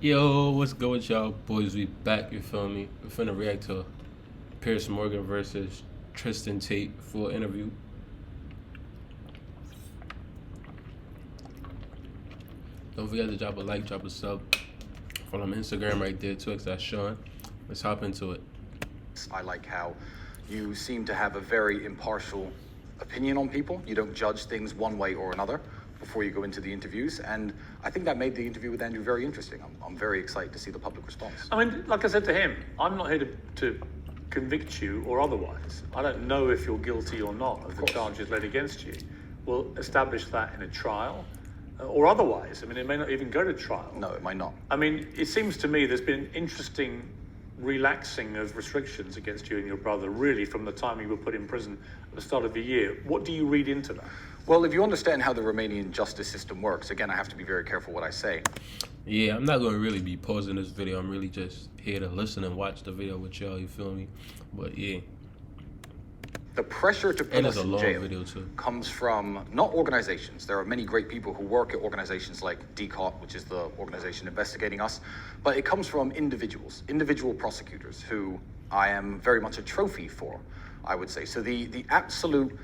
Yo, what's good with y'all boys? We back, you feel me? We're finna react to Piers Morgan versus Tristan Tate full interview. Don't forget to drop a like, drop a sub. Follow my Instagram right there, Twix, that's Sean. Let's hop into it. I like how you seem to have a very impartial opinion on people. You don't judge things one way or another before you go into the interviews. And I think that made the interview with Andrew very interesting. I'm very excited to see the public response. I mean, like I said to him, I'm not here to convict you or otherwise. I don't know if you're guilty or not of the charges laid against you. We'll establish that in a trial or otherwise. I mean, it may not even go to trial. No, it might not. I mean, it seems to me there's been interesting relaxing of restrictions against you and your brother, really, from the time you were put in prison at the start of the year. What do you read into that? Well, if you understand how the Romanian justice system works, again, I have to be very careful what I say. Yeah, I'm not going to really be pausing this video. I'm really just here to listen and watch the video with y'all, you feel me? But yeah. The pressure to put us in jail video too. comes from not organizations. There are many great people who work at organizations like Tate, which is the organization investigating us, but it comes from individual prosecutors who I am very much a trophy for, I would say. So the absolute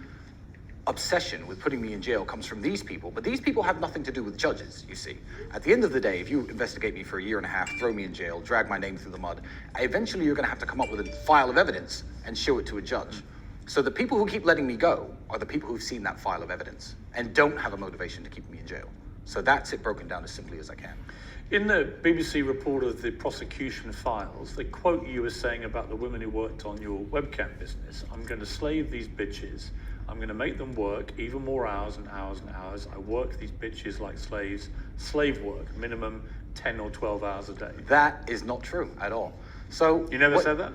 obsession with putting me in jail comes from these people, but these people have nothing to do with judges, you see. At the end of the day, if you investigate me for a year and a half, throw me in jail, drag my name through the mud, eventually you're gonna have to come up with a file of evidence and show it to a judge. So the people who keep letting me go are the people who've seen that file of evidence and don't have a motivation to keep me in jail. So that's it broken down as simply as I can. In the BBC report of the prosecution files, they quote you as saying about the women who worked on your webcam business, I'm going to slave these bitches. I'm going to make them work even more hours and hours and hours. I work these bitches like slaves. Slave work, minimum 10 or 12 hours a day. That is not true at all. So you never said that?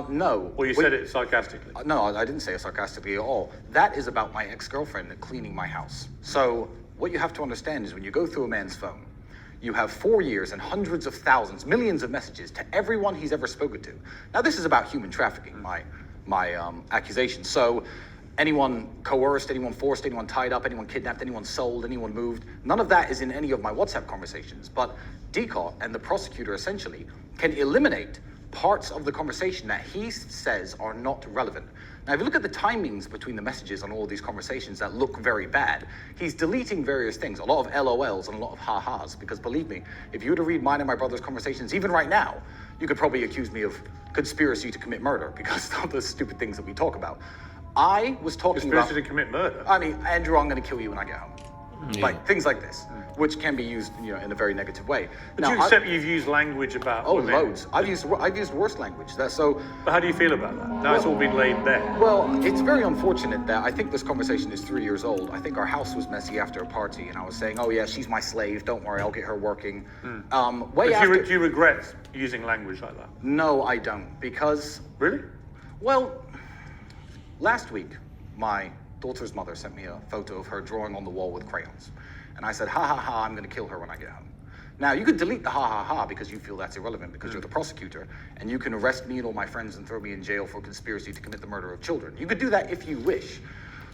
No. Well, you said it sarcastically. No, I didn't say it sarcastically at all. That is about my ex-girlfriend cleaning my house. So what you have to understand is when you go through a man's phone, you have 4 years and hundreds of thousands, millions of messages to everyone he's ever spoken to. Now, this is about human trafficking, my accusation. So anyone coerced, anyone forced, anyone tied up, anyone kidnapped, anyone sold, anyone moved, none of that is in any of my WhatsApp conversations. But Tate and the prosecutor essentially can eliminate parts of the conversation that he says are not relevant. Now, if you look at the timings between the messages on all of these conversations that look very bad, he's deleting various things, a lot of LOLs and a lot of ha-has, because believe me, if you were to read mine and my brother's conversations, even right now, you could probably accuse me of conspiracy to commit murder because of the stupid things that we talk about. I was talking about... Conspiracy to commit murder? I mean, Andrew, I'm going to kill you when I get home. Yeah. Like, things like this, which can be used, in a very negative way. But now, you accept you've used language about women? Loads. I've used worse language. But how do you feel about that? Now it's all been laid bare. Well, it's very unfortunate that I think this conversation is 3 years old. I think our house was messy after a party, and I was saying, oh yeah, she's my slave. Don't worry, I'll get her working. Do you regret using language like that? No, I don't, because... Really? Well, last week, my daughter's mother sent me a photo of her drawing on the wall with crayons. And I said, ha ha ha, I'm gonna kill her when I get home. Now, you could delete the ha ha ha because you feel that's irrelevant because you're the prosecutor, and you can arrest me and all my friends and throw me in jail for conspiracy to commit the murder of children. You could do that if you wish.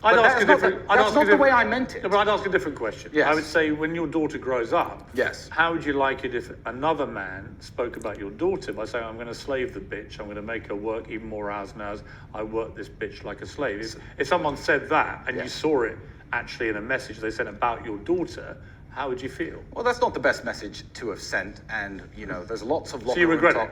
That's not the way I meant it. No, but I'd ask a different question. Yes. I would say when your daughter grows up, yes, how would you like it if another man spoke about your daughter by saying, I'm going to slave the bitch, I'm going to make her work even more hours and hours, I work this bitch like a slave. If someone said that and you saw it actually in a message they sent about your daughter, how would you feel? Well, that's not the best message to have sent, and there's lots of So you regret it?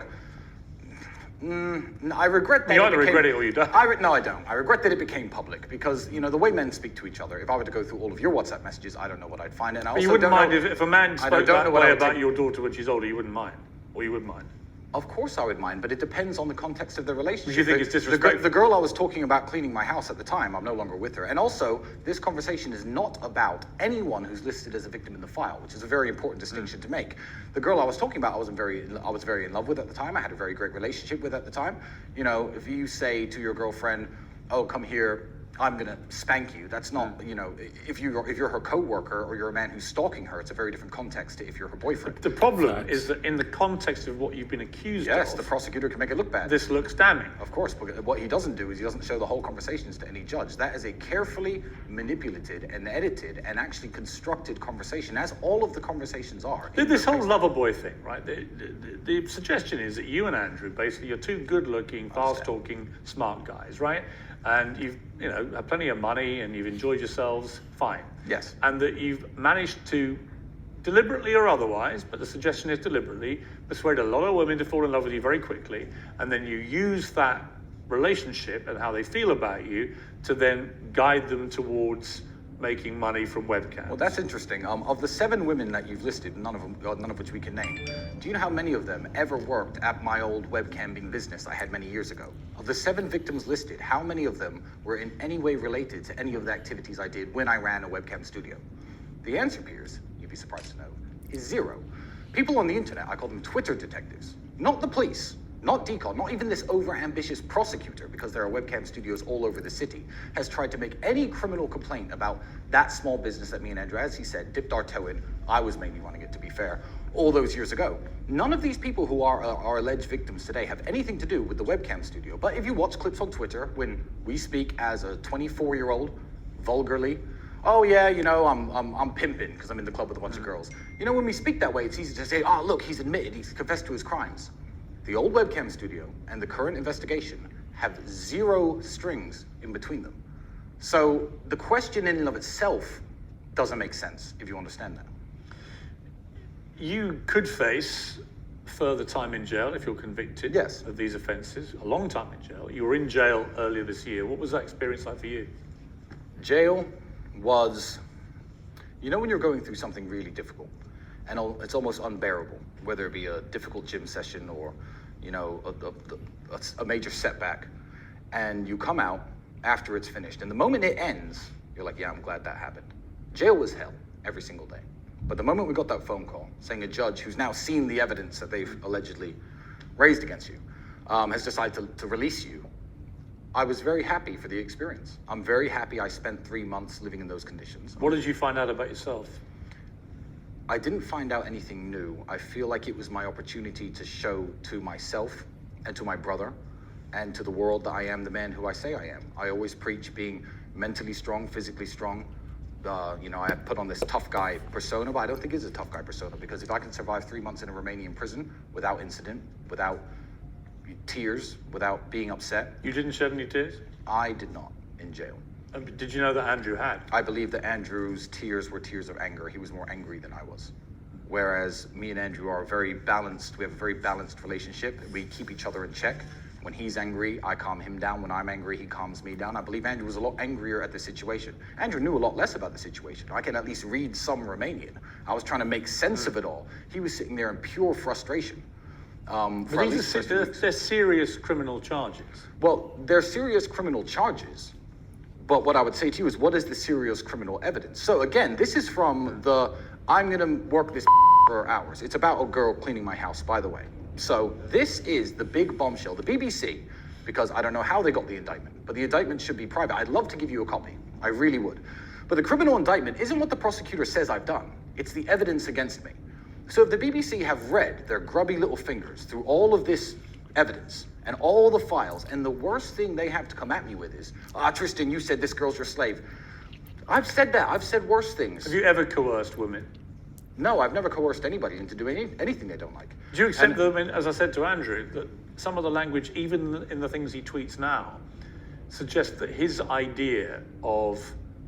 I regret that. You either regret it or you don't. No, I don't. I regret that it became public because, the way men speak to each other, if I were to go through all of your WhatsApp messages, I don't know what I'd find. And I also you wouldn't don't mind know, if a man spoke that way about your daughter when she's older, you wouldn't mind? Or you would mind? Of course I would mind, but it depends on the context of the relationship. Do you think it's disrespectful? The girl I was talking about cleaning my house at the time, I'm no longer with her. And also, this conversation is not about anyone who's listed as a victim in the file, which is a very important distinction to make. The girl I was talking about, I was very in love with at the time. I had a very great relationship with at the time. If you say to your girlfriend, oh, come here, I'm gonna spank you. That's not, you know, if you're her co-worker or you're a man who's stalking her, it's a very different context to if you're her boyfriend. The problem is that in the context of what you've been accused of, Yes, the prosecutor can make it look bad. this looks damning. Of course, but what he doesn't do is he doesn't show the whole conversations to any judge. That is a carefully manipulated and edited and actually constructed conversation, as all of the conversations are. This whole lover boy thing, right? The suggestion is that you and Andrew, basically, you're two good-looking, fast-talking, smart guys, right? And you've, you know, have plenty of money and you've enjoyed yourselves, fine. Yes. And that you've managed to, deliberately or otherwise, but the suggestion is deliberately, persuade a lot of women to fall in love with you very quickly, and then you use that relationship and how they feel about you to then guide them towards making money from webcams. Well, that's interesting. Of the 7 women that you've listed, none of which we can name, do you know how many of them ever worked at my old webcamming business I had many years ago? Of the 7 victims listed, how many of them were in any way related to any of the activities I did when I ran a webcam studio? The answer, Piers, you'd be surprised to know, is 0. People on the internet, I call them Twitter detectives, not the police. Not DCOD, not even this over-ambitious prosecutor, because there are webcam studios all over the city, has tried to make any criminal complaint about that small business that me and Andrew, as he said, dipped our toe in. I was mainly running it, to be fair, all those years ago. None of these people who are alleged victims today have anything to do with the webcam studio. But if you watch clips on Twitter, when we speak as a 24-year-old, vulgarly, oh yeah, you know, I'm pimping because I'm in the club with a bunch of girls. You know, when we speak that way, it's easy to say, oh, look, he's admitted, he's confessed to his crimes. The old webcam studio and the current investigation have 0 strings in between them. So the question in and of itself doesn't make sense, if you understand that. You could face further time in jail if you're convicted Yes. of these offences, a long time in jail. You were in jail earlier this year. What was that experience like for you? Jail was, you know, when you're going through something really difficult and it's almost unbearable, whether it be a difficult gym session or, you know, a major setback, and you come out after it's finished. And the moment it ends, you're like, yeah, I'm glad that happened. Jail was hell every single day. But the moment we got that phone call saying a judge who's now seen the evidence that they've allegedly raised against you has decided to release you, I was very happy for the experience. I'm very happy I spent 3 months living in those conditions. What did you find out about yourself? I didn't find out anything new. I feel like it was my opportunity to show to myself and to my brother and to the world that I am the man who I say I am. I always preach being mentally strong, physically strong. You know, I put on this tough guy persona, but I don't think it's a tough guy persona, because if I can survive 3 months in a Romanian prison without incident, without tears, without being upset. You didn't shed any tears? I did not in jail. Did you know that Andrew had? I believe that Andrew's tears were tears of anger. He was more angry than I was. Whereas me and Andrew are very balanced. We have a very balanced relationship. We keep each other in check. When he's angry, I calm him down. When I'm angry, he calms me down. I believe Andrew was a lot angrier at the situation. Andrew knew a lot less about the situation. I can at least read some Romanian. I was trying to make sense of it all. He was sitting there in pure frustration. But they're serious criminal charges. Well, they're serious criminal charges. But what I would say to you is, what is the serious criminal evidence? So again, this is from the, I'm gonna work this for hours. It's about a girl cleaning my house, by the way. So this is the big bombshell. The BBC, because I don't know how they got the indictment, but the indictment should be private. I'd love to give you a copy. I really would. But the criminal indictment isn't what the prosecutor says I've done. It's the evidence against me. So if the BBC have read their grubby little fingers through all of this evidence and all the files, and the worst thing they have to come at me with is, Tristan, you said this girl's your slave. I've said that. I've said worse things. Have you ever coerced women? No, I've never coerced anybody into doing anything they don't like. Do you accept them, as I said to Andrew, that some of the language, even in the things he tweets now, suggests that his idea of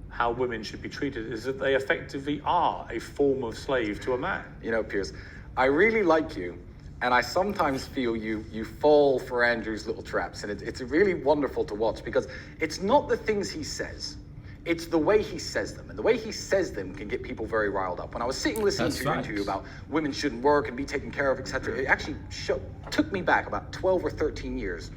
how women should be treated is that they effectively are a form of slave to a man? You know, Piers, I really like you. And I sometimes feel you fall for Andrew's little traps. And it's really wonderful to watch, because it's not the things he says. It's the way he says them. And the way he says them can get people very riled up. When I was sitting listening to your interview about women shouldn't work and be taken care of, etc., it actually took me back about 12 or 13 years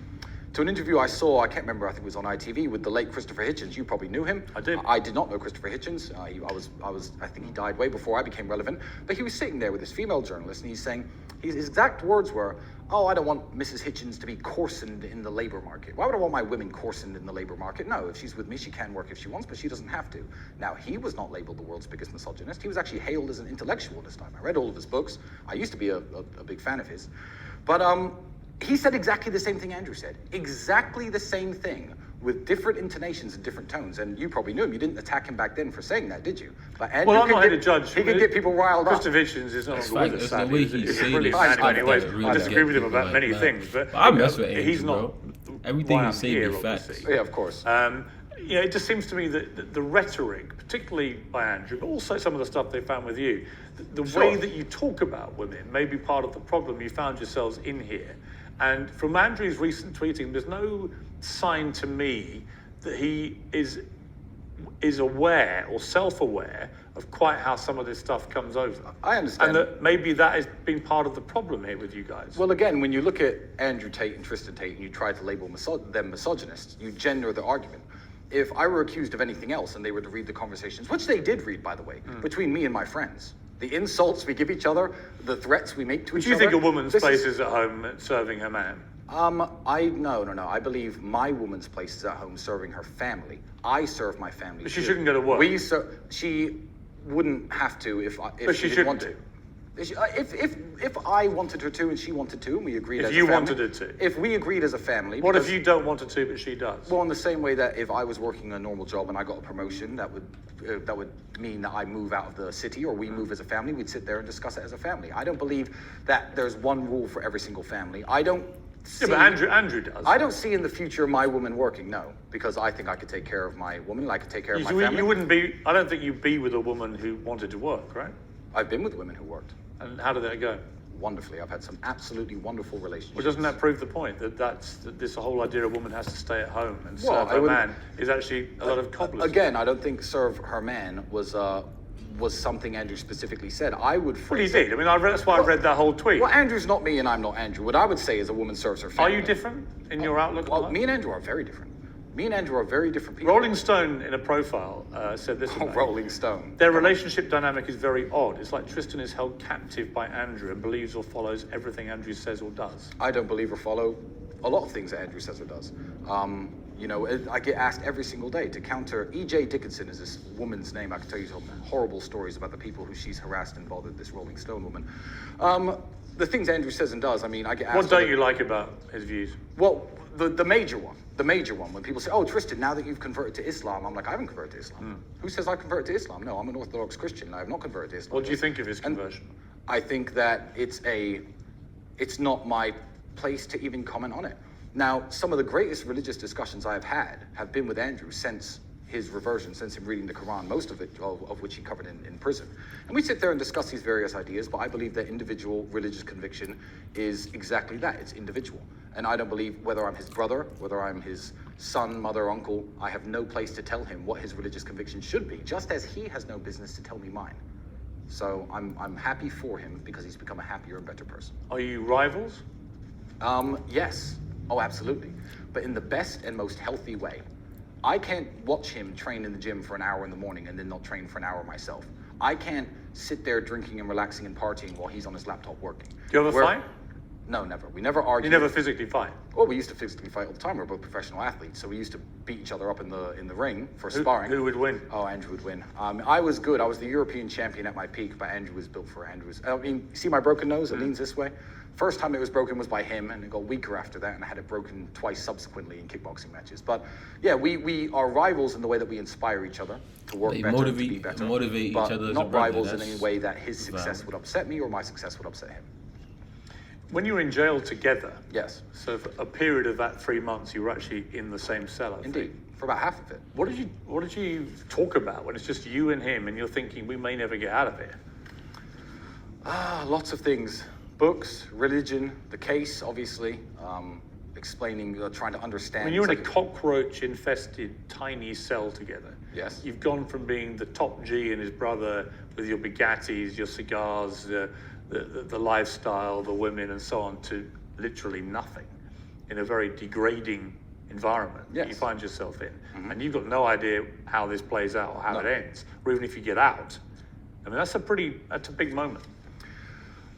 to an interview I saw, I can't remember, I think it was on ITV, with the late Christopher Hitchens. You probably knew him. I did. I did not know Christopher Hitchens. I think he died way before I became relevant. But he was sitting there with this female journalist, and he's saying, His exact words were, "Oh, I don't want Mrs. Hitchens to be coarsened in the labor market. Why would I want my women coarsened in the labor market? No, if she's with me, she can work if she wants, but she doesn't have to." Now, he was not labeled the world's biggest misogynist. He was actually hailed as an intellectual this time. I read all of his books. I used to be a big fan of his. But he said exactly the same thing Andrew said. Exactly the same thing, with different intonations and different tones. And you probably knew him. You didn't attack him back then for saying that, did you? But Andrew Well, I'm not here to judge. He could get people riled up. Tristan Hitchens is no longer with us, the sadly. way He's he a said brilliant it, man in many stuff ways. that really I disagree with him get about people many like things, but I mess with Andrew, he's not bro. Everything why he I'm say here, be facts. obviously. Yeah, of course. It just seems to me that the rhetoric, particularly by Andrew, but also some of the stuff they found with you, the way that you talk about women may be part of the problem you found yourselves in here. And from Andrew's recent tweeting, there's no sign to me that he is aware or self-aware of quite how some of this stuff comes over. I understand. And that maybe that has been part of the problem here with you guys. Well, again, when you look at Andrew Tate and Tristan Tate and you try to label them misogynists, you gender the argument. If I were accused of anything else and they were to read the conversations, which they did read, by the way, between me and my friends, the insults we give each other, the threats we make to each Do you other. think a woman's place is at home serving her man? No. I believe my woman's place is at home serving her family. I serve my family. But she too. shouldn't go to work. She wouldn't have to if But she didn't shouldn't want do. If I wanted her to and she wanted to and we agreed If as you a family. wanted her to. If we agreed as a family. What if because- you don't want her to, but she does? Well, in the same way that if I was working a normal job and I got a promotion, that would mean that I move out of the city or we move as a family. We'd sit there and discuss it as a family. I don't believe that there's one rule for every single family. I don't see. Yeah, but Andrew does. I don't see in the future my woman working. No, because I think I could take care of my woman. I could take care of my family. You wouldn't be. I don't think you'd be with a woman who wanted to work, right? I've been with women who worked And how did that go? wonderfully. I've had some absolutely wonderful relationships. Well, doesn't that prove the point that this whole idea a woman has to stay at home and Well, serve I her wouldn't- man is actually a lot of cobblers? Again, I don't think serve her man was something Andrew specifically said. I would Well, he phrase did. I mean, that's why I read that whole tweet. Well, Andrew's not me and I'm not Andrew. What I would say is a woman serves her Are family. you different in your outlook? on Well, life? me and Andrew are very different. Me and Andrew are very different people. Rolling Stone, in a profile, said this about you. Rolling Stone. Their relationship dynamic is very odd. It's like Tristan is held captive by Andrew and believes or follows everything Andrew says or does. I don't believe or follow a lot of things that Andrew says or does. I get asked every single day to counter. E.J. Dickinson is this woman's name. I can tell you some horrible stories about the people who she's harassed and bothered, this Rolling Stone woman. The things Andrew says and does, I mean, I get asked. What don't you like about his views? Well, the major one, when people say, "Oh, Tristan, now that you've converted to Islam," I'm like, "I haven't converted to Islam. Who says I converted to Islam? No, I'm an Orthodox Christian. I have not converted to Islam." What do you think of his conversion? I think that it's not my place to even comment on it. Now, some of the greatest religious discussions I've had have been with Andrew since his reversion, since him reading the Quran, most of it, of which he covered in prison. And we sit there and discuss these various ideas, but I believe that individual religious conviction is exactly that. It's individual. And I don't believe whether I'm his brother, whether I'm his son, mother, uncle, I have no place to tell him what his religious conviction should be, just as he has no business to tell me mine. So I'm happy for him because he's become a happier and better person. Are you rivals? Yes. Oh, absolutely. But in the best and most healthy way. I can't watch him train in the gym for an hour in the morning and then not train for an hour myself. I can't sit there drinking and relaxing and partying while he's on his laptop working. Do you ever fight? No, never. We never argue. You never physically fight? Well, we used to physically fight all the time. We're both professional athletes, so we used to beat each other up in the ring for sparring. Who would win? Oh, Andrew would win. I was good. I was the European champion at my peak, but Andrew was built for Andrews. I mean, see my broken nose? It leans this way. First time it was broken was by him, and it got weaker after that, and I had it broken twice subsequently in kickboxing matches. But yeah, we are rivals in the way that we inspire each other to work better, to be better. Motivate each but other as a not brother. rivals in That's any way that his success valid. would upset me or my success would upset him. When you were in jail together, Yes, so for a period of that 3 months, you were actually in the same cell. I think. indeed. For about half of it. What did you talk about when it's just you and him, and you're thinking we may never get out of here? Lots of things. Books, religion, the case, obviously, explaining, trying to understand. When you're in a cockroach-infested tiny cell together, Yes. you've gone from being the top G and his brother with your Bugattis, your cigars, the lifestyle, the women, and so on, to literally nothing in a very degrading environment that you Yes. find yourself in, and you've got no idea how this plays out or how No. it ends, or even if you get out. I mean, that's a big moment.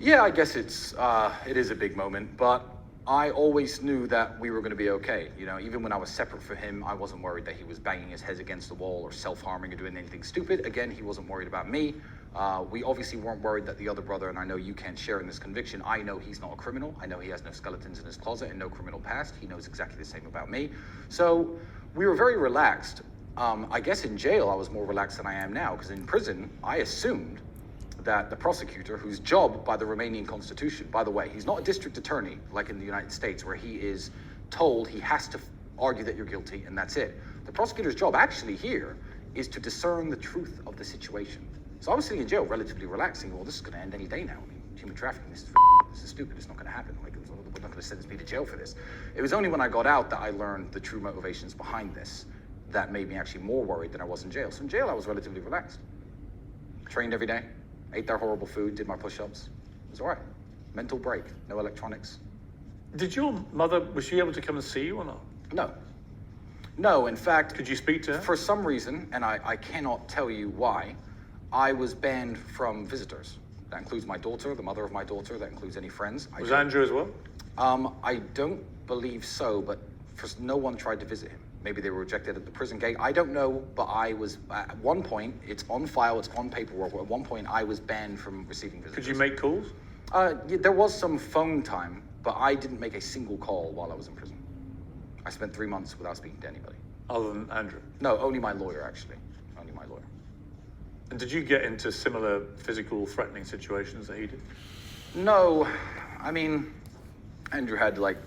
Yeah, I guess it is a big moment, but I always knew that we were going to be okay. You know, even when I was separate from him, I wasn't worried that he was banging his head against the wall or self-harming or doing anything stupid. Again, he wasn't worried about me. We obviously weren't worried that the other brother, and I know you can't share in this conviction, I know he's not a criminal. I know he has no skeletons in his closet and no criminal past. He knows exactly the same about me. So we were very relaxed. I guess in jail, I was more relaxed than I am now, because in prison, I assumed that the prosecutor, whose job by the Romanian constitution, by the way, he's not a district attorney like in the United States where he is told he has to argue that you're guilty and that's it. The prosecutor's job actually here is to discern the truth of the situation. So I was sitting in jail relatively relaxing. Well, this is going to end any day now. I mean, human trafficking, this is stupid. It's not going to happen. Like, we're not going to sentence me to jail for this. It was only when I got out that I learned the true motivations behind this that made me actually more worried than I was in jail. So in jail, I was relatively relaxed. Trained every day. Ate their horrible food, did my push-ups. It was all right. Mental break, no electronics. Did your mother, was she able to come and see you or not? No. No, in fact... Could you speak to her? For some reason, and I cannot tell you why, I was banned from visitors. That includes my daughter, the mother of my daughter, that includes any friends. Was Andrew as well? I don't believe so, but no one tried to visit him. Maybe they were rejected at the prison gate. I don't know, but I was, at one point, it's on file, it's on paperwork, at one point I was banned from receiving visitors. Could you make calls? Yeah, there was some phone time, but I didn't make a single call while I was in prison. I spent 3 months without speaking to anybody. Other than Andrew? No, only my lawyer, actually. Only my lawyer. And did you get into similar physical threatening situations that he did? No, I mean, Andrew had like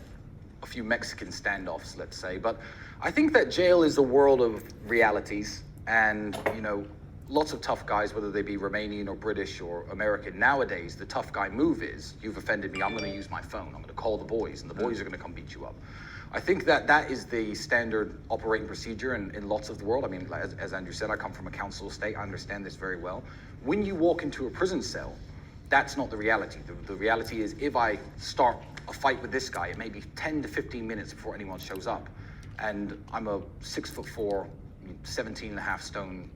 a few Mexican standoffs, let's say, but I think that jail is a world of realities, and, you know, lots of tough guys, whether they be Romanian or British or American, nowadays, the tough guy move is, you've offended me, I'm going to use my phone, I'm going to call the boys, and the boys are going to come beat you up. I think that that is the standard operating procedure in lots of the world. I mean, as Andrew said, I come from a council estate, I understand this very well. When you walk into a prison cell, that's not the reality. The reality is, if I start a fight with this guy, it may be 10 to 15 minutes before anyone shows up. And I'm a 6'4", 17 and a half stone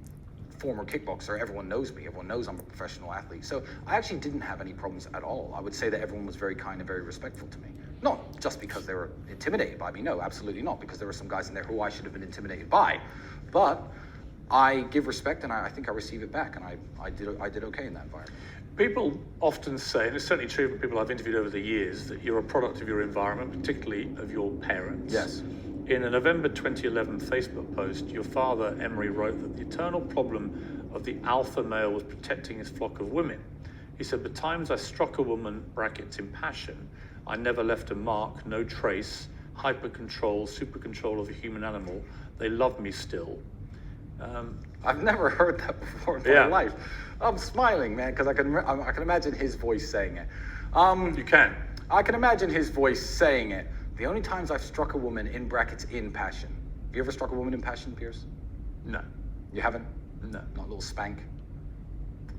former kickboxer. Everyone knows me. Everyone knows I'm a professional athlete. So I actually didn't have any problems at all. I would say that everyone was very kind and very respectful to me. Not just because they were intimidated by me. No, absolutely not. Because there were some guys in there who I should have been intimidated by. But I give respect, and I think I receive it back. And I did okay in that environment. People often say, and it's certainly true for people I've interviewed over the years, that you're a product of your environment, particularly of your parents. Yes. In a November 2011 Facebook post, your father, Emery, wrote that the eternal problem of the alpha male was protecting his flock of women. He said, "The times I struck a woman, brackets, in passion, I never left a mark, no trace, hyper control, super control of a human animal. They love me still." I've never heard that before in my life. I'm smiling, man, because I can imagine his voice saying it. You can. I can imagine his voice saying it. The only times I've struck a woman, in brackets, in passion. Have you ever struck a woman in passion, Piers? No. You haven't? No. Not a little spank?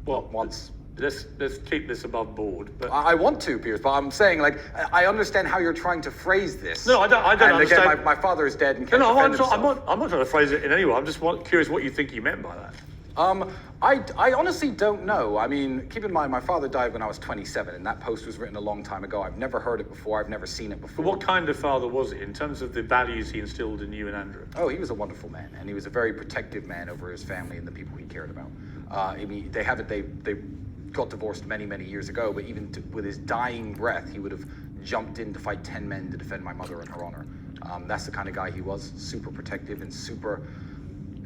Well, once? Let's keep this above board. But I want to, Piers, but I'm saying, like, I understand how you're trying to phrase this. No, I don't understand. And again, my father is dead and can't No, defend I'm not trying to phrase it in any way. I'm just curious what you think he meant by that. I honestly don't know. I mean, keep in mind, my father died when I was 27, and that post was written a long time ago. I've never heard it before. I've never sseen it before. But what kind of father was it in terms of the values he instilled in you and Andrew? Oh, he was a wonderful man, and he was a very protective man over his family and the people he cared about. I mean, they got divorced many, many years ago, but even with his dying breath, he would have jumped in to fight 10 men to defend my mother and her honor. That's the kind of guy he was, super protective and super,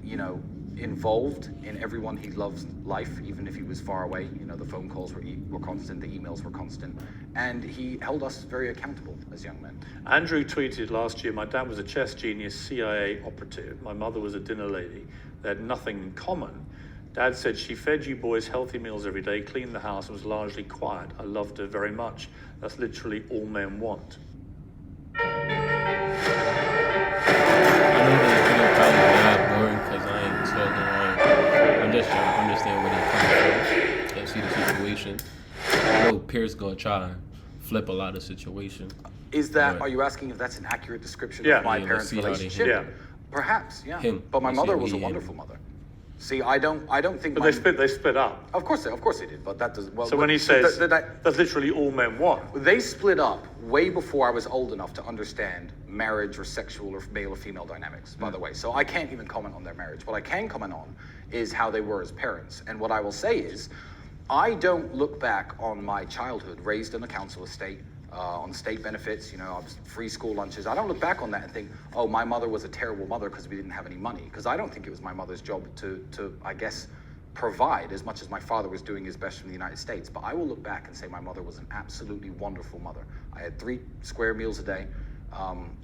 you know, involved in everyone he loves life, even if he was far away. You know, the phone calls were constant, the emails were constant, and he held us very accountable as young men. Andrew tweeted last year, "My dad was a chess genius, CIA operative. My mother was a dinner lady. They had nothing in common. Dad said she fed you boys healthy meals every day, cleaned the house, and was largely quiet. I loved her very much. That's literally all men want." I know that it's probably boring because I ain't talking. I'm just trying to understand where they're coming from and see the situation. I know Piers gonna try and flip a lot of situations. Are you asking if that's an accurate description of my parents' relationship? Yeah. Perhaps, yeah. Him. But my Let's mother see was a what he wonderful mother. See, I don't think. But they split up. Of course they did, but that doesn't. Well, So when he says that's literally all men want. they split up way before I was old enough to understand marriage or sexual or male or female dynamics. By the way, so I can't even comment on their marriage. What I can comment on is how they were as parents. And what I will say is, I don't look back on my childhood raised in a council estate. On state benefits, free school lunches. I don't look back on that and think, oh, my mother was a terrible mother because we didn't have any money. Because I don't think it was my mother's job to, I guess, provide as much as my father was doing his best from the United States. But I will look back and say my mother was an absolutely wonderful mother. I had 3 square meals a day.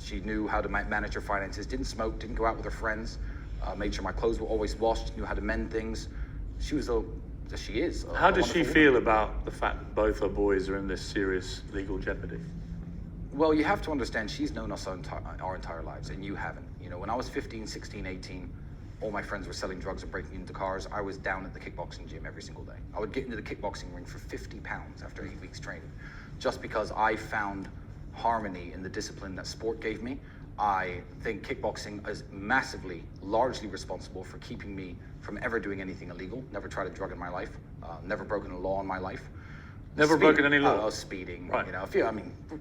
She knew how to manage her finances, didn't smoke, didn't go out with her friends, made sure my clothes were always washed, knew how to mend things. She is. How does she feel about the fact that both her boys are in this serious legal jeopardy? Well, you have to understand, she's known us our entire lives, and you haven't. When I was 15, 16, 18, all my friends were selling drugs and breaking into cars. I was down at the kickboxing gym every single day. I would get into the kickboxing ring for 50 pounds after 8 weeks training, just because I found harmony in the discipline that sport gave me. I think kickboxing is massively, largely responsible for keeping me from ever doing anything illegal. Never tried a drug in my life. Never broken a law in my life. Never broken any law? Speeding. Right.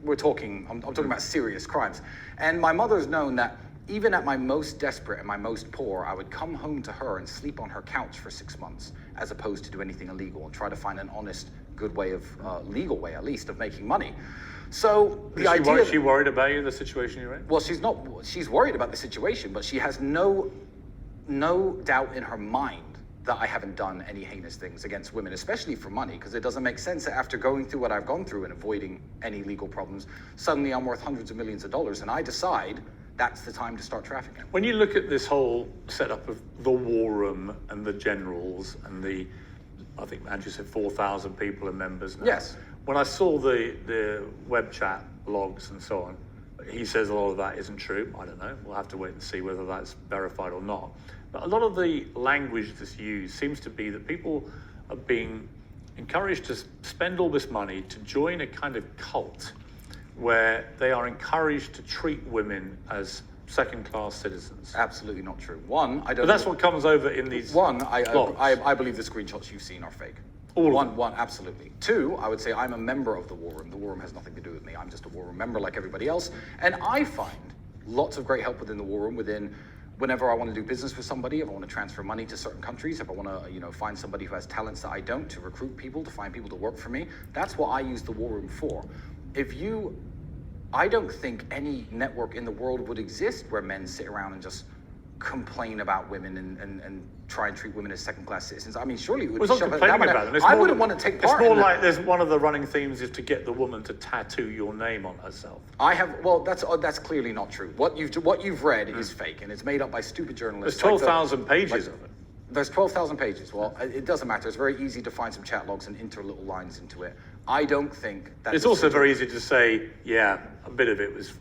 We're talking, I'm talking about serious crimes. And my mother's known that even at my most desperate and my most poor, I would come home to her and sleep on her couch for 6 months, as opposed to do anything illegal and try to find an honest, good way of, legal way at least, of making money. So Is she worried about you, the situation you're in? Well, she's worried about the situation, but she has no doubt in her mind that I haven't done any heinous things against women, especially for money, because it doesn't make sense that after going through what I've gone through and avoiding any legal problems, suddenly I'm worth hundreds of millions of dollars, and I decide that's the time to start trafficking. When you look at this whole setup of the war room and the generals and I think Andrew said 4,000 people are members now. Yes. When I saw the web chat blogs and so on, he says a lot of that isn't true. I don't know. We'll have to wait and see whether that's verified or not. But a lot of the language that's used seems to be that people are being encouraged to spend all this money to join a kind of cult where they are encouraged to treat women as second-class citizens. Absolutely not true. One, I don't. But that's what comes over in these. One, blogs. I believe the screenshots you've seen are fake. One, absolutely. Two, I would say I'm a member of the war room. The war room has nothing to do with me. I'm just a war room member like everybody else. And I find lots of great help within the war room, whenever I want to do business with somebody, if I want to transfer money to certain countries, if I want to, find somebody who has talents that I don't, to recruit people, to find people to work for me. That's what I use the war room for. I don't think any network in the world would exist where men sit around and just complain about women and try and treat women as second-class citizens. I mean, surely it would Well, it's not complaining about them. I wouldn't want to take part in that. It's more like there's one of the running themes is to get the woman to tattoo your name on herself. That's clearly not true. What you've read is fake, and it's made up by stupid journalists. There's 12,000 pages of it. There's 12,000 pages. Well, it doesn't matter. It's very easy to find some chat logs and enter little lines into it. I don't think that. It's also very easy to say, yeah, a bit of it was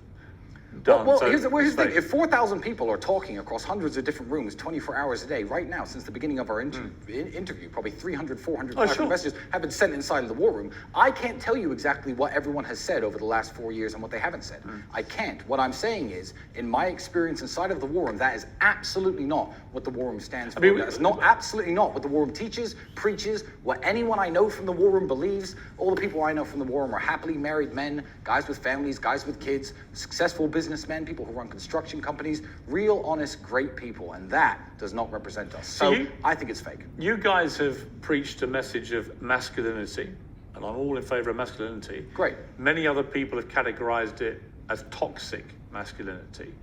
done. Well, here's the thing. If 4,000 people are talking across hundreds of different rooms 24 hours a day, right now, since the beginning of our interview, probably 300, 400, 500 messages have been sent inside of the war room. I can't tell you exactly what everyone has said over the last 4 years and what they haven't said. I can't. What I'm saying is, in my experience inside of the war room, that is absolutely not what the war room stands for. That's absolutely not what the war room teaches, preaches, what anyone I know from the war room believes. All the people I know from the war room are happily married men, guys with families, guys with kids, successful businessmen, people who run construction companies, real, honest, great people, and that does not represent us. So I think it's fake. You guys have preached a message of masculinity, and I'm all in favor of masculinity. Great. Many other people have categorized it as toxic masculinity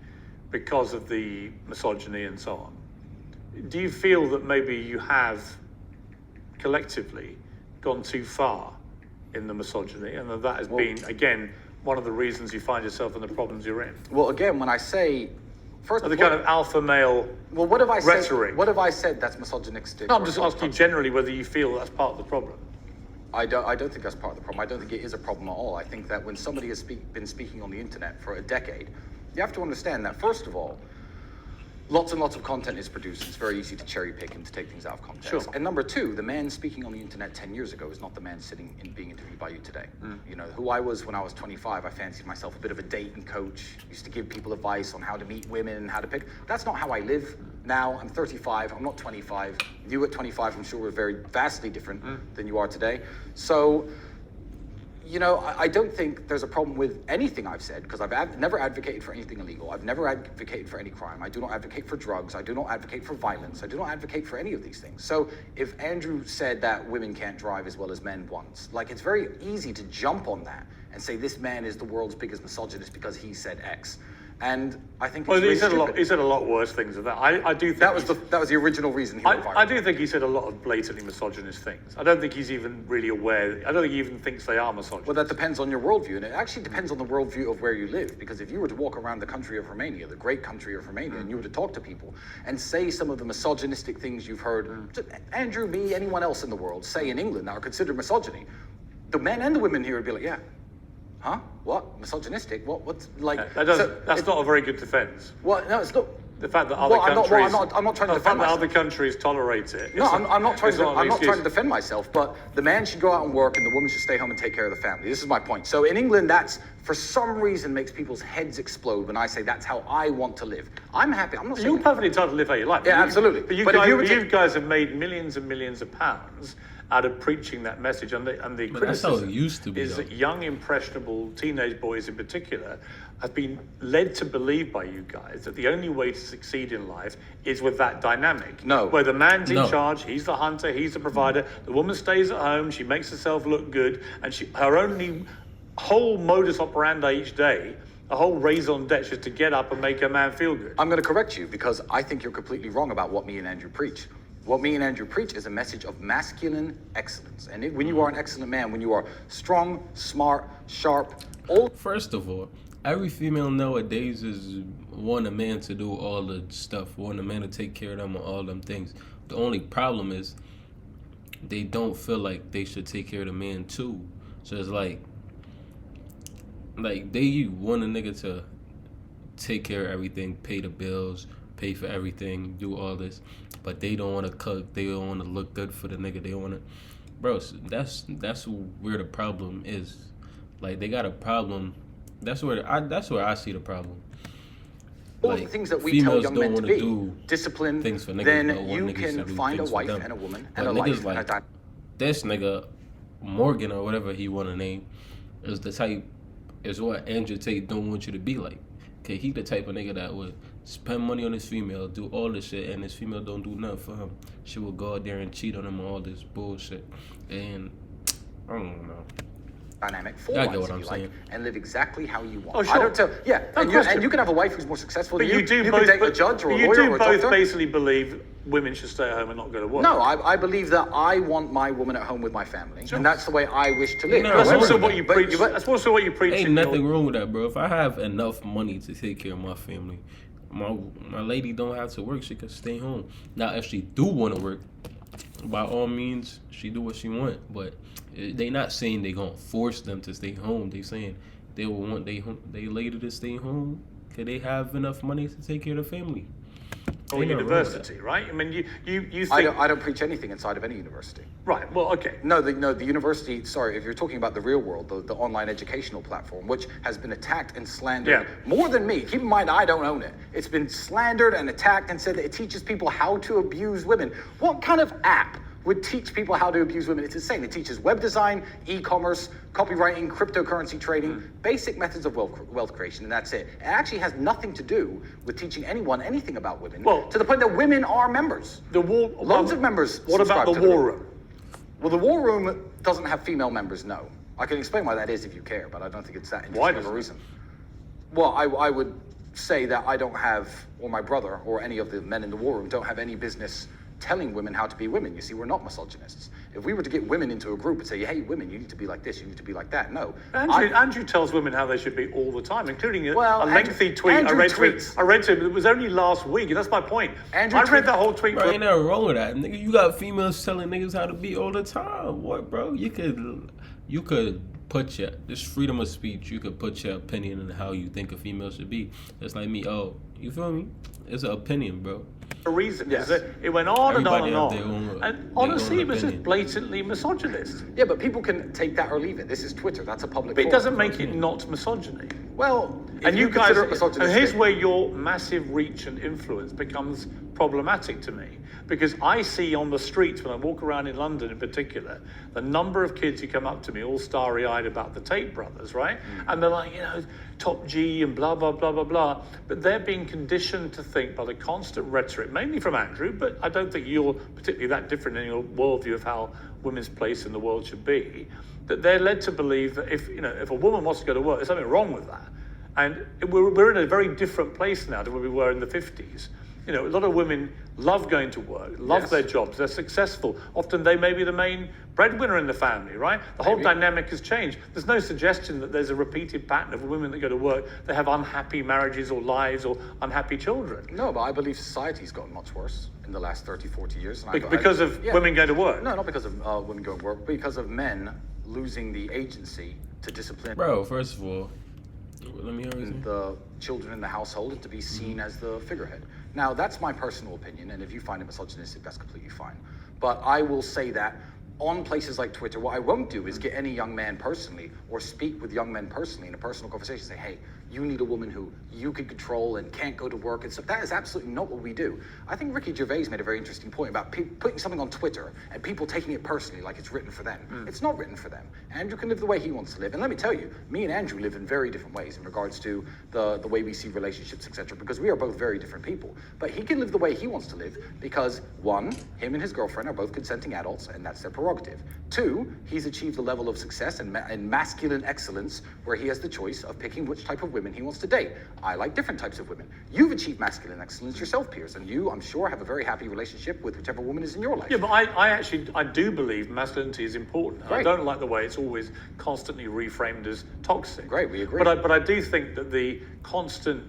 because of the misogyny and so on. Do you feel that maybe you have collectively gone too far in the misogyny, and that has been, again, one of the reasons you find yourself in the problems you're in? Well, again, when I say, first the kind of alpha male what have I rhetoric. Said? What have I said that's misogynistic? No, I'm just asking generally whether you feel that's part of the problem. I don't think that's part of the problem. I don't think it is a problem at all. I think that when somebody has been speaking on the internet for a decade, you have to understand that, first of all, lots and lots of content is produced. It's very easy to cherry pick and to take things out of context. Sure. And number two, the man speaking on the internet 10 years ago is not the man sitting and being interviewed by you today. Who I was when I was 25, I fancied myself a bit of a dating coach, used to give people advice on how to meet women and how to pick. That's not how I live. now. I'm 35. I'm not 25. You at 25, I'm sure we're very vastly different than you are today. So, you know, I don't think there's a problem with anything I've said, because I've never advocated for anything illegal. I've never advocated for any crime. I do not advocate for drugs. I do not advocate for violence. I do not advocate for any of these things. So if Andrew said that women can't drive as well as men once, like, it's very easy to jump on that and say this man is the world's biggest misogynist because he said X. And I think it's really stupid. He said a lot worse things than that. I do think that was the original reason he went viral. I do think he said a lot of blatantly misogynist things. I don't think he's even really aware. I don't think he even thinks they are misogynist. Well, that depends on your worldview, and it actually depends on the worldview of where you live. Because if you were to walk around the country of Romania, the great country of Romania, and you were to talk to people and say some of the misogynistic things you've heard, Andrew, me, anyone else in the world say in England that are considered misogyny, the men and the women here would be like, yeah. Huh? What? Misogynistic? What's like? That's not a very good defense. Well, no, it's not. The fact that other countries, I'm not trying to defend myself. other countries tolerate it. No, I'm not trying to defend myself. But the man should go out and work, and the woman should stay home and take care of the family. This is my point. So in England, that's for some reason makes people's heads explode when I say that's how I want to live. I'm happy. I'm not saying you're perfectly entitled to live how you like. Yeah, absolutely. But you guys have made millions and millions of pounds out of preaching that message, and the criticism that's how it used to be, is that young, impressionable teenage boys in particular have been led to believe by you guys that the only way to succeed in life is with that dynamic. No. Where the man's in charge, he's the hunter, he's the provider, the woman stays at home, she makes herself look good, and her only whole modus operandi each day, a whole raison d'etre, is to get up and make a man feel good. I'm going to correct you, because I think you're completely wrong about what me and Andrew preach. What me and Andrew preach is a message of masculine excellence. And when you are an excellent man, when you are strong, smart, sharp, old... First of all, every female nowadays is want a man to do all the stuff, want a man to take care of them and all them things. The only problem is they don't feel like they should take care of the man too. So it's like they want a nigga to take care of everything, pay the bills, pay for everything, do all this, but they don't want to cook, they don't want to look good for the nigga, they want to, bro, that's where the problem is. Like, they got a problem. That's where I see the problem. All the things that we tell young men to be, discipline, things for niggas, then you can find a wife and a woman and a life. Like, this nigga, Morgan or whatever he want to name, is the type, is what Andrew Tate don't want you to be like. Okay, he the type of nigga that would spend money on his female, do all this shit, and his female don't do nothing for him. She will go out there and cheat on him and all this bullshit. And I don't know. Dynamic for I once, get what if I'm you saying. like, and live exactly how you want. Oh, sure. I don't tell. Yeah, and you can have a wife who's more successful than you. You can date a judge or a lawyer or a You do both doctor. basically believe women should stay at home and not go to work. No, I believe that I want my woman at home with my family, and that's the way I wish to live. No, that's also wrong what with you that. preach. That's also what you preach. Ain't nothing wrong with that, bro. If I have enough money to take care of my family, my lady don't have to work. She can stay home. Now, if she do want to work, by all means, she do what she want. But they not saying they gonna force them to stay home. They saying they will want they lady to stay home. Cause they have enough money to take care of the family. Or university, right? I mean, you think... I don't preach anything inside of any university. Right, well, okay. No, the university, sorry, if you're talking about the real world, the online educational platform, which has been attacked and slandered more than me. Keep in mind, I don't own it. It's been slandered and attacked and said that it teaches people how to abuse women. What kind of app would teach people how to abuse women? It's insane. It teaches web design, e-commerce, copywriting, cryptocurrency trading, basic methods of wealth creation, and that's it. It actually has nothing to do with teaching anyone anything about women, to the point that women are members. Loads of members. What about the war room? Well, the war room doesn't have female members, no. I can explain why that is if you care, but I don't think it's that interesting of a reason. Well, I would say that I don't have, or my brother, or any of the men in the war room don't have any business telling women how to be women. You see, we're not misogynists. If we were to get women into a group and say, hey, women, you need to be like this, you need to be like that, no. Andrew tells women how they should be all the time, including a lengthy tweet Andrew I read to him. It was only last week, and that's my point. I read that whole tweet. Bro, ain't nothing wrong with that, nigga. You got females telling niggas how to be all the time. What, bro? You could put this freedom of speech. You could put your opinion on how you think a female should be. It's like me. Oh, you feel me? It's an opinion, bro. The reason is that it went on Everybody and on and on. And honestly, it was just opinion. blatantly misogynist. Yeah, but people can take that or leave it. This is Twitter. That's a public But it forum. doesn't make it not misogyny. Well, And you guys, consider it and misogynistic. here's where your massive reach and influence becomes problematic to me. Because I see on the streets, when I walk around in London in particular, the number of kids who come up to me all starry-eyed about the Tate brothers, right? And they're like, top G and blah, blah, blah, blah, blah. But they're being conditioned to think by the constant rhetoric, mainly from Andrew, but I don't think you're particularly that different in your worldview of how women's place in the world should be, that they're led to believe that if a woman wants to go to work, there's something wrong with that. And we're in a very different place now to where we were in the 50s. A lot of women love going to work, love their jobs, they're successful. Often they may be the main breadwinner in the family, right? The whole dynamic has changed. There's no suggestion that there's a repeated pattern of women that go to work, they have unhappy marriages or lives or unhappy children. No, but I believe society's gotten much worse in the last 30, 40 years. And Because of women going to work? No, not because of women going to work, but because of men losing the agency to discipline. Bro, first of all, let me hear the children in the household and to be seen as the figurehead. Now, that's my personal opinion, and if you find it misogynistic, that's completely fine. But I will say that on places like Twitter, what I won't do is get any young man personally or speak with young men personally in a personal conversation, say, hey, you need a woman who you can control and can't go to work and stuff. That is absolutely not what we do. I think Ricky Gervais made a very interesting point about putting something on Twitter and people taking it personally like it's written for them. It's not written for them. Andrew can live the way he wants to live. And let me tell you, me and Andrew live in very different ways in regards to the way we see relationships, etc., because we are both very different people. But he can live the way he wants to live because, one, him and his girlfriend are both consenting adults, and that's their prerogative. Two, he's achieved a level of success and masculine excellence where he has the choice of picking which type of women he wants to date. I like different types of women. You've achieved masculine excellence yourself, Piers, and you, I'm sure, have a very happy relationship with whichever woman is in your life. Yeah, but I do believe masculinity is important. Great. I don't like the way it's always constantly reframed as toxic. Great, we agree. But I do think that the constant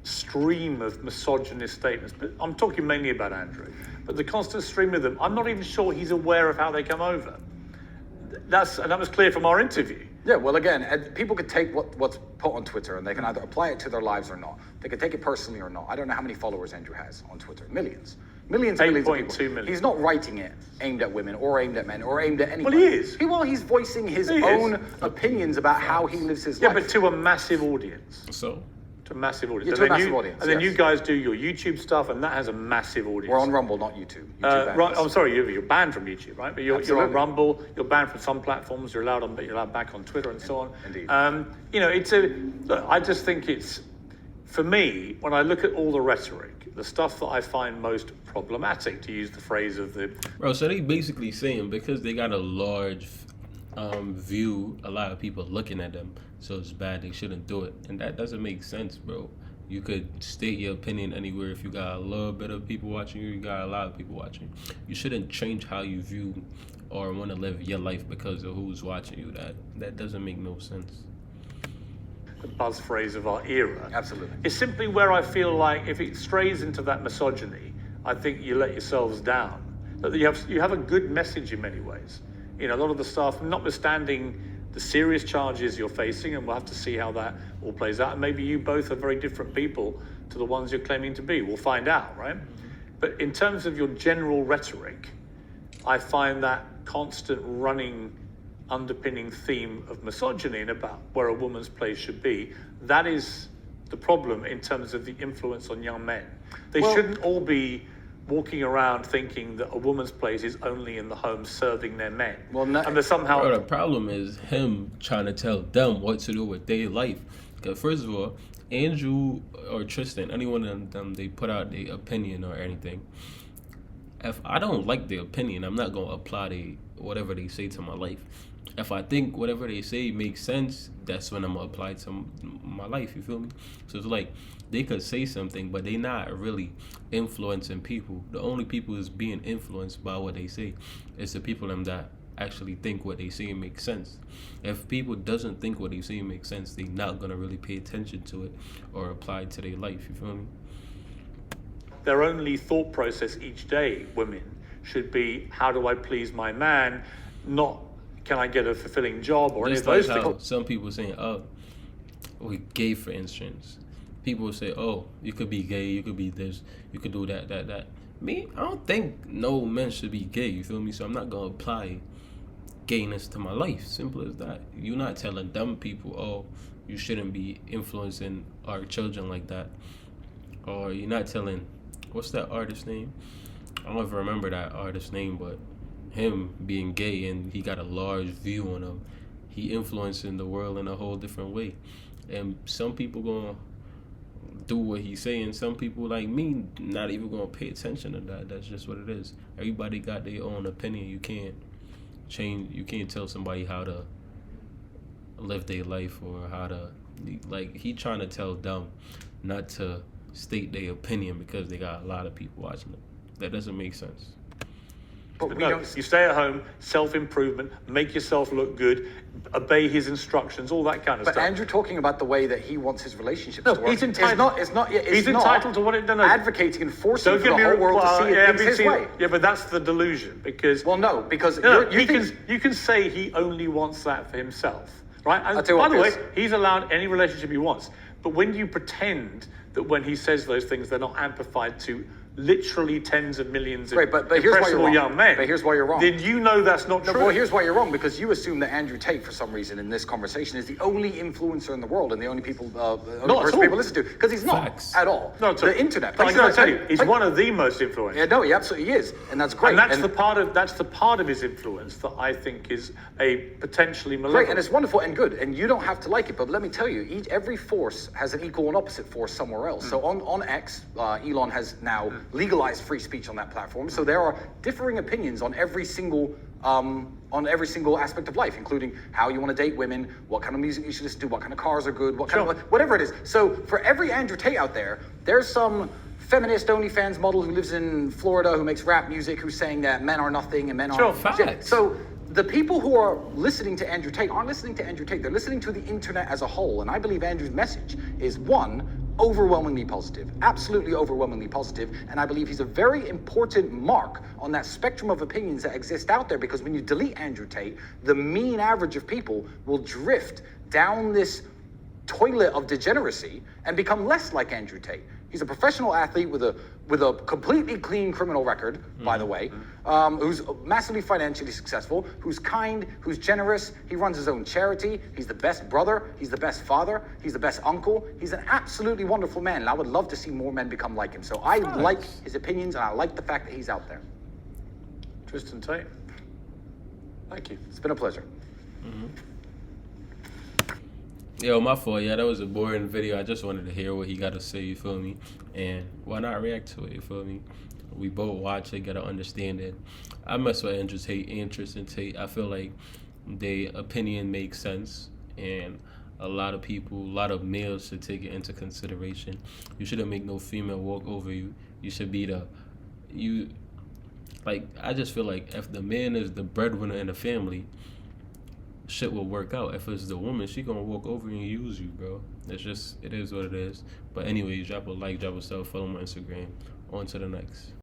stream of misogynist statements, but I'm talking mainly about Andrew, but the constant stream of them, I'm not even sure he's aware of how they come over. And that was clear from our interview. Yeah, well, again, people could take what's put on Twitter and they can either apply it to their lives or not. They could take it personally or not. I don't know how many followers Andrew has on Twitter. Millions and millions of people. 8.2 million. He's not writing it aimed at women or aimed at men or aimed at anyone. Well, he is. He's voicing his own opinions about how he lives his Yeah, life. but to a massive audience. So, To a massive audience. Yeah, to a massive audience, And then yes. you guys do your YouTube stuff, and that has a massive audience. We're on Rumble, not YouTube. YouTube banned Right, us. I'm sorry, you're banned from YouTube, right? But you're on Absolutely. Rumble, you're banned from some platforms, you're allowed back on Twitter and so on. Indeed. Look, I just think it's, for me, when I look at all the rhetoric, the stuff that I find most problematic, to use the phrase of the... bro, so they basically saying because they got a large view, a lot of people looking at them, so it's bad, they shouldn't do it. And that doesn't make sense, bro. You could state your opinion anywhere. If you got a little bit of people watching you, you got a lot of people watching. You shouldn't change how you view or want to live your life because of who's watching you. That doesn't make no sense. the buzz phrase of our era. Absolutely. It's simply where I feel like if it strays into that misogyny, I think you let yourselves down. That you have a good message in many ways. You know, a lot of the stuff, notwithstanding the serious charges you're facing, and we'll have to see how that all plays out. And maybe you both are very different people to the ones you're claiming to be. We'll find out, right? But in terms of your general rhetoric, I find that constant running underpinning theme of misogyny and about where a woman's place should be, that is the problem in terms of the influence on young men. They shouldn't all be walking around thinking that a woman's place is only in the home serving their men. Well, no, and there's somehow... Bro, the problem is him trying to tell them what to do with their life. Because first of all, Andrew or Tristan, any one of them, they put out their opinion or anything. If I don't like their opinion, I'm not going to apply whatever they say to my life. If I think whatever they say makes sense, that's when I'm going to apply it to my life, you feel me? So it's like, they could say something, but they not really influencing people. The only people who's being influenced by what they say is the people that actually think what they say makes sense. If people doesn't think what they say makes sense, they not going to really pay attention to it or apply it to their life, you feel me? Their only thought process each day, women, should be, how do I please my man? Not, can I get a fulfilling job or any of Just those like how things. some people saying, oh, we gay, for instance. People will say, oh, you could be gay, you could be this, you could do that. Me, I don't think no men should be gay, you feel me? So I'm not going to apply gayness to my life. Simple as that. You're not telling dumb people, oh, you shouldn't be influencing our children like that. Or you're not telling, what's that artist's name? I don't even remember that artist's name, but him being gay and he got a large view on him, he influencing the world in a whole different way. And some people gonna do what he's saying. Some people like me not even gonna pay attention to that. That's just what it is. Everybody got their own opinion. You can't change. You can't tell somebody how to live their life or how to, like, he trying to tell them not to state their opinion because they got a lot of people watching them. That doesn't make sense. But we No, don't. you stay at home, self-improvement, make yourself look good, obey his instructions, all that kind of But stuff. Andrew talking about the way that he wants his relationships No, to work. he's entitled. He's entitled to what it does. Advocating and forcing Don't for get the me whole wrong. world to see it things his way. Yeah, but that's the delusion because. Well, no, because No, you think. you can say he only wants that for himself, right? And I'll tell you by what, the way, Piers. he's allowed any relationship he wants. But when you pretend that when he says those things, they're not amplified to literally tens of millions of Right, but here's why you're impressionable wrong. young men, But here's why you're wrong. then you know that's not No, true. well, here's why you're wrong, because you assume that Andrew Tate, for some reason, in this conversation, is the only influencer in the world and the only people, the only Not at person all. people listen to. Because he's not Facts. at all. No, The internet. But I places gotta like- tell you, he's like- one of the most influential. Yeah, no, he absolutely is, and that's great. And that's the part of his influence that I think is a potentially Great, malevolent. and it's wonderful and good, and you don't have to like it, but let me tell you, every force has an equal and opposite force somewhere else. So on X, Elon has now legalized free speech on that platform, so there are differing opinions on every single aspect of life, including how you want to date women, what kind of music you should listen to, what kind of cars are good, what kind Sure. of, whatever it is. So for every Andrew Tate out there, there's some feminist OnlyFans model who lives in Florida who makes rap music who's saying that men are nothing and men Sure. are Facts. So the people who are listening to Andrew Tate aren't listening to Andrew Tate. They're listening to the internet as a whole. And I believe Andrew's message is, one, overwhelmingly positive, absolutely overwhelmingly positive. And I believe he's a very important mark on that spectrum of opinions that exist out there, because when you delete Andrew Tate, the mean average of people will drift down this toilet of degeneracy and become less like Andrew Tate. He's a professional athlete with a completely clean criminal record, by the way, who's massively financially successful, who's kind, who's generous. He runs his own charity. He's the best brother. He's the best father. He's the best uncle. He's an absolutely wonderful man, and I would love to see more men become like him. So I like his opinions, and I like the fact that he's out there. Tristan Tate. Thank you. It's been a pleasure. Yo, my fault. Yeah, that was a boring video. I just wanted to hear what he got to say, you feel me? And why not react to it, you feel me? We both watch it, gotta understand it. I mess with Andrew Tate and Tristan Tate. I feel like their opinion makes sense, and a lot of people, a lot of males should take it into consideration. You shouldn't make no female walk over you. You should be I just feel like if the man is the breadwinner in the family, shit will work out. If it's the woman, she gonna walk over you and use you, bro. It's just, it is what it is. But anyways, drop a like, drop a sub, follow my Instagram. On to the next.